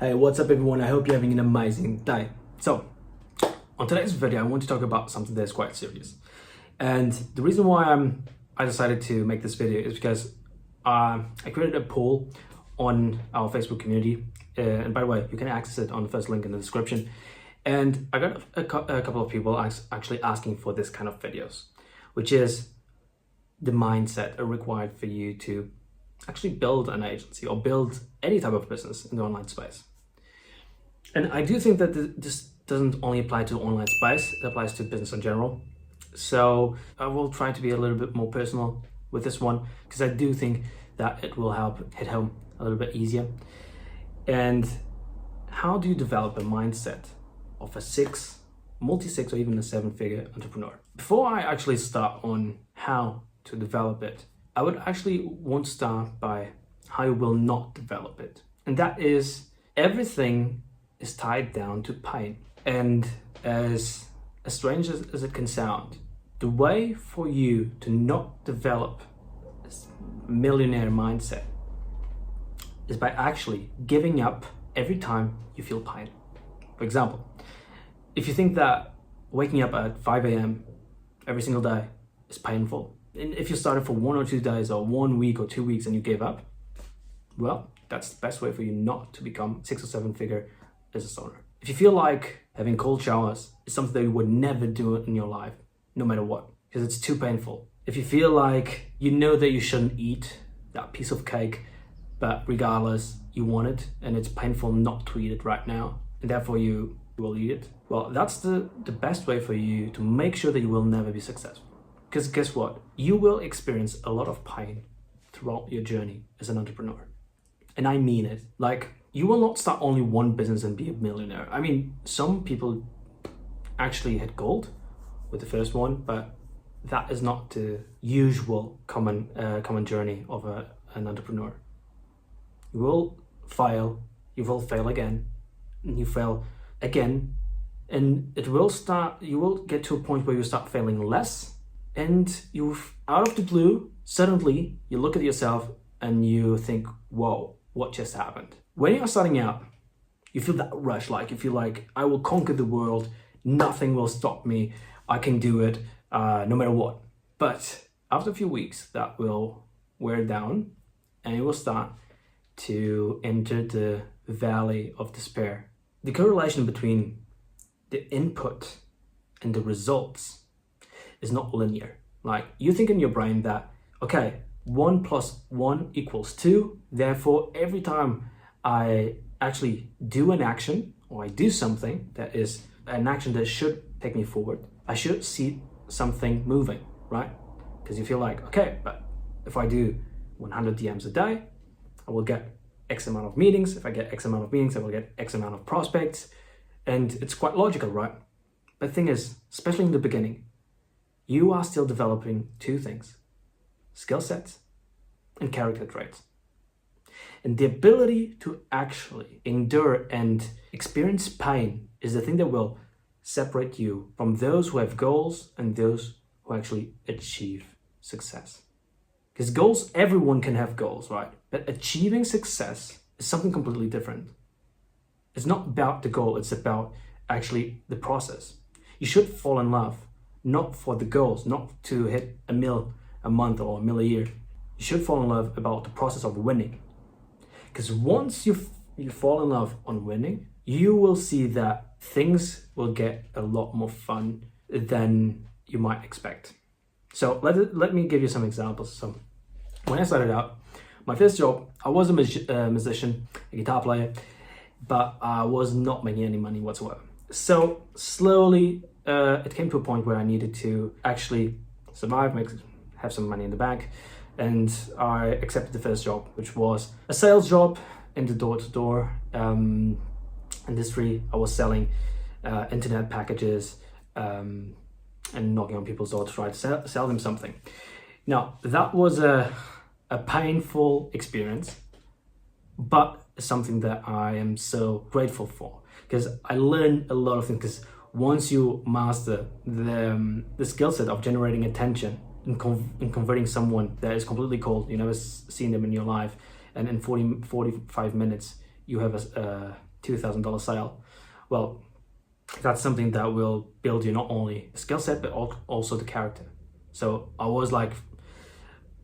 Hey, what's up everyone? I hope you're having an amazing day. So, on today's video, I want to talk about something that's quite serious. And the reason why I decided to make this video is because I created a poll on our Facebook community. And by the way, you can access it on the first link in the description. And I got a couple of people actually asking for this kind of videos, which is the mindset required for you to actually build an agency or build any type of business in the online space. And I do think that this doesn't only apply to online space, it applies to business in general. So I will try to be a little bit more personal with this one, because I do think that it will help hit home a little bit easier. And how do you develop a mindset of a multi-six or even a seven-figure entrepreneur? Before I actually start on how to develop it, I would actually want to start by how you will not develop it. And that is, everything is tied down to pain. And as strange as it can sound, the way for you to not develop this millionaire mindset is by actually giving up every time you feel pain. For example, if you think that waking up at 5 a.m. every single day is painful, and if you started for 1 or 2 days or 1 week or 2 weeks and you gave up, well, that's the best way for you not to become 6 or 7 figure business owner. If you feel like having cold showers is something that you would never do in your life, no matter what, because it's too painful. If you feel like you know that you shouldn't eat that piece of cake, but regardless, you want it and it's painful not to eat it right now, and therefore you will eat it, well, that's the best way for you to make sure that you will never be successful. Because guess what? You will experience a lot of pain throughout your journey as an entrepreneur. And I mean it. Like, you will not start only one business and be a millionaire. I mean, some people actually hit gold with the first one, but that is not the usual common journey of an entrepreneur. You will fail, you will fail again, and you fail again, and you will get to a point where you start failing less, and out of the blue, suddenly you look at yourself and you think, whoa, what just happened? When you're starting out, you feel that rush, like you feel like, I will conquer the world, nothing will stop me, I can do it, no matter what. But after a few weeks, that will wear down and you will start to enter the valley of despair. The correlation between the input and the results is not linear. Like, you think in your brain that, okay, 1 + 1 = 2, therefore every time I actually do an action or I do something that is an action that should take me forward, I should see something moving, right? Because you feel like, okay, but if I do 100 DMs a day, I will get X amount of meetings. If I get X amount of meetings, I will get X amount of prospects. And it's quite logical, right? But the thing is, especially in the beginning, you are still developing two things: skill sets and character traits. And the ability to actually endure and experience pain is the thing that will separate you from those who have goals and those who actually achieve success. Because goals, everyone can have goals, right? But achieving success is something completely different. It's not about the goal, it's about actually the process. You should fall in love, not for the goals, not to hit $1 million a month or $1 million a year. You should fall in love about the process of winning. Because once you fall in love on winning, you will see that things will get a lot more fun than you might expect. So let me give you some examples. So when I started out, my first job, I was a musician, a guitar player, but I was not making any money whatsoever. So slowly, it came to a point where I needed to actually survive, have some money in the bank. And I accepted the first job, which was a sales job in the door-to-door industry. I was selling internet packages and knocking on people's door to try to sell them something. Now, that was a painful experience, but something that I am so grateful for, because I learned a lot of things. Because once you master the skill set of generating attention and converting someone that is completely cold, you never seen them in your life, and in 45 minutes you have a $2,000 sale. Well, that's something that will build you not only skill set, but also the character. So I was like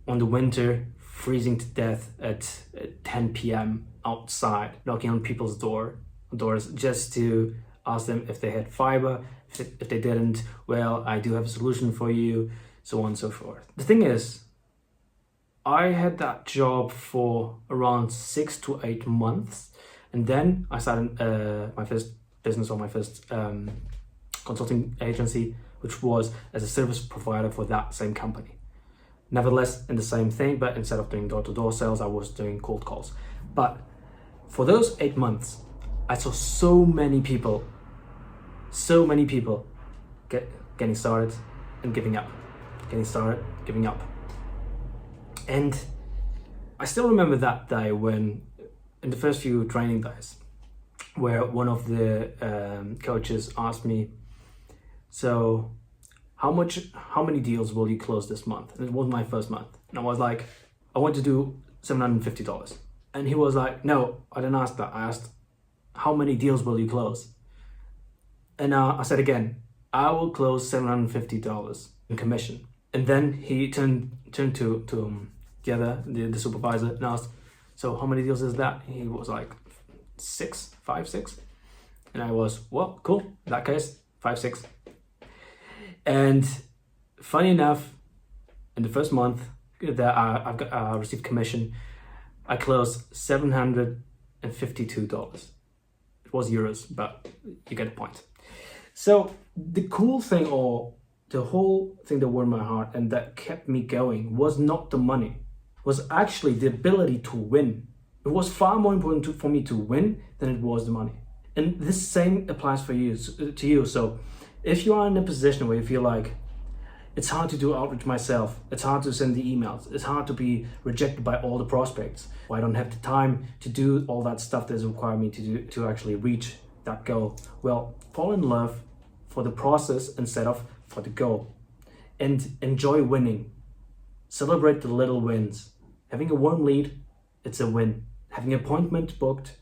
on the winter, freezing to death at 10 p.m. outside, knocking on people's doors just to ask them if they had fiber. If they didn't, well, I do have a solution for you, so on and so forth. The thing is, I had that job for around 6 to 8 months, and then I started my first business, or my first consulting agency, which was as a service provider for that same company. Nevertheless, in the same thing, but instead of doing door-to-door sales, I was doing cold calls. But for those 8 months, I saw so many people getting started and giving up, getting started, giving up. And I still remember that day when, in the first few training days, where one of the coaches asked me, so how many deals will you close this month? And it was my first month. And I was like, I want to do $750. And he was like, no, I didn't ask that. I asked, how many deals will you close? And I said again, I will close $750 in commission. And then he turned to the supervisor and asked, so how many deals is that? He was like, 5, 6. And I was, well, cool. In that case, 5, 6. And funny enough, in the first month that I received commission, I closed $752. It was euros, but you get the point. So the cool thing, or the whole thing that warmed my heart and that kept me going, was not the money, was actually the ability to win. It was far more important for me to win than it was the money. And this same applies to you. So if you are in a position where you feel like it's hard to do outreach myself, it's hard to send the emails, it's hard to be rejected by all the prospects, or I don't have the time to do all that stuff that is required me to do to actually reach that goal, well, fall in love for the process instead of for the goal, and enjoy winning. Celebrate the little wins. Having a warm lead, it's a win. Having an appointment booked,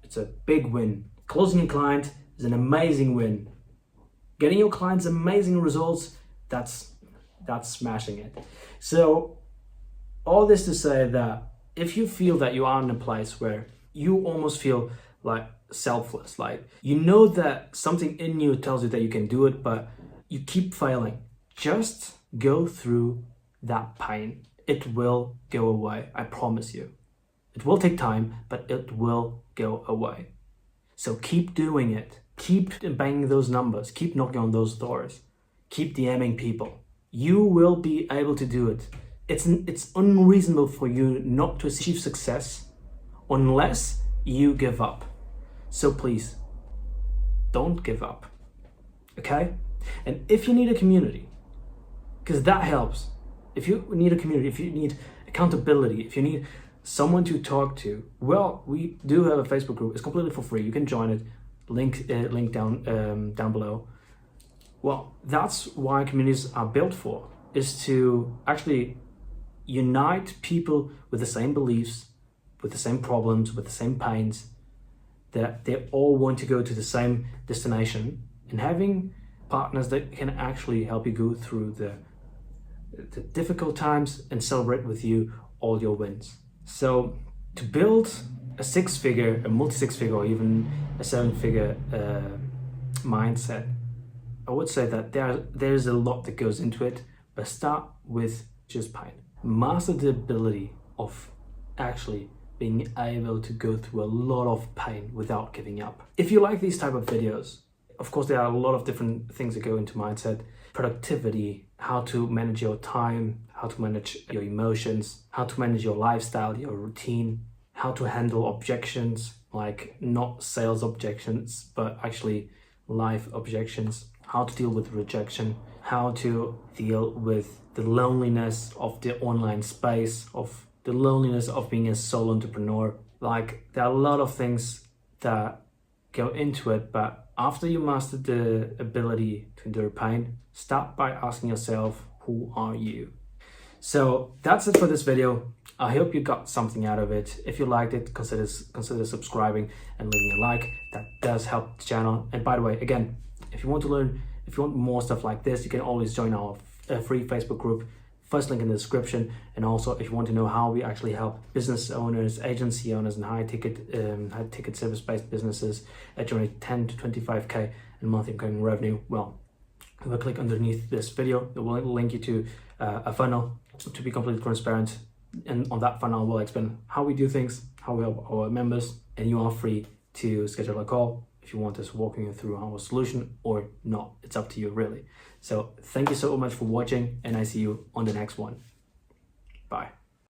it's a big win. Closing a client is an amazing win. Getting your clients amazing results, that's smashing it. So all this to say that if you feel that you are in a place where you almost feel like selfless, like you know that something in you tells you that you can do it, but you keep failing, just go through that pain. It will go away, I promise you. It will take time, but it will go away. So keep doing it. Keep banging those numbers. Keep knocking on those doors. Keep DMing people. You will be able to do it. It's unreasonable for you not to achieve success unless you give up. So please, don't give up. Okay? And if you need a community, because that helps. If you need a community, if you need accountability, if you need someone to talk to, well, we do have a Facebook group. It's completely for free. You can join it. Link down below. Well, that's why communities are built for, is to actually unite people with the same beliefs, with the same problems, with the same pains, that they all want to go to the same destination, and having partners that can actually help you go through the difficult times and celebrate with you all your wins. So to build a six-figure, a multi-six-figure, or even a seven-figure mindset, I would say that there's a lot that goes into it, but start with just pain. Master the ability of actually being able to go through a lot of pain without giving up. If you like these type of videos, of course, there are a lot of different things that go into mindset. Productivity, how to manage your time, how to manage your emotions, how to manage your lifestyle, your routine, how to handle objections, like not sales objections, but actually life objections, how to deal with rejection, how to deal with the loneliness of the online space, of the loneliness of being a solo entrepreneur. Like, there are a lot of things that go into it, but after you master the ability to endure pain, start by asking yourself, who are you? So that's it for this video. I hope you got something out of it. If you liked it, consider subscribing and leaving a like. That does help the channel. And by the way, again, if you want to learn, if you want more stuff like this, you can always join our free Facebook group. First link in the description. And also, if you want to know how we actually help business owners, agency owners, and high ticket service-based businesses generate 10 to 25k in monthly recurring revenue, well, have a click underneath this video. It will link you to a funnel to be completely transparent. And on that funnel, we'll explain how we do things, how we help our members, and you are free to schedule a call if you want us walking you through our solution or not. It's up to you, really. So thank you so much for watching, and I see you on the next one. Bye.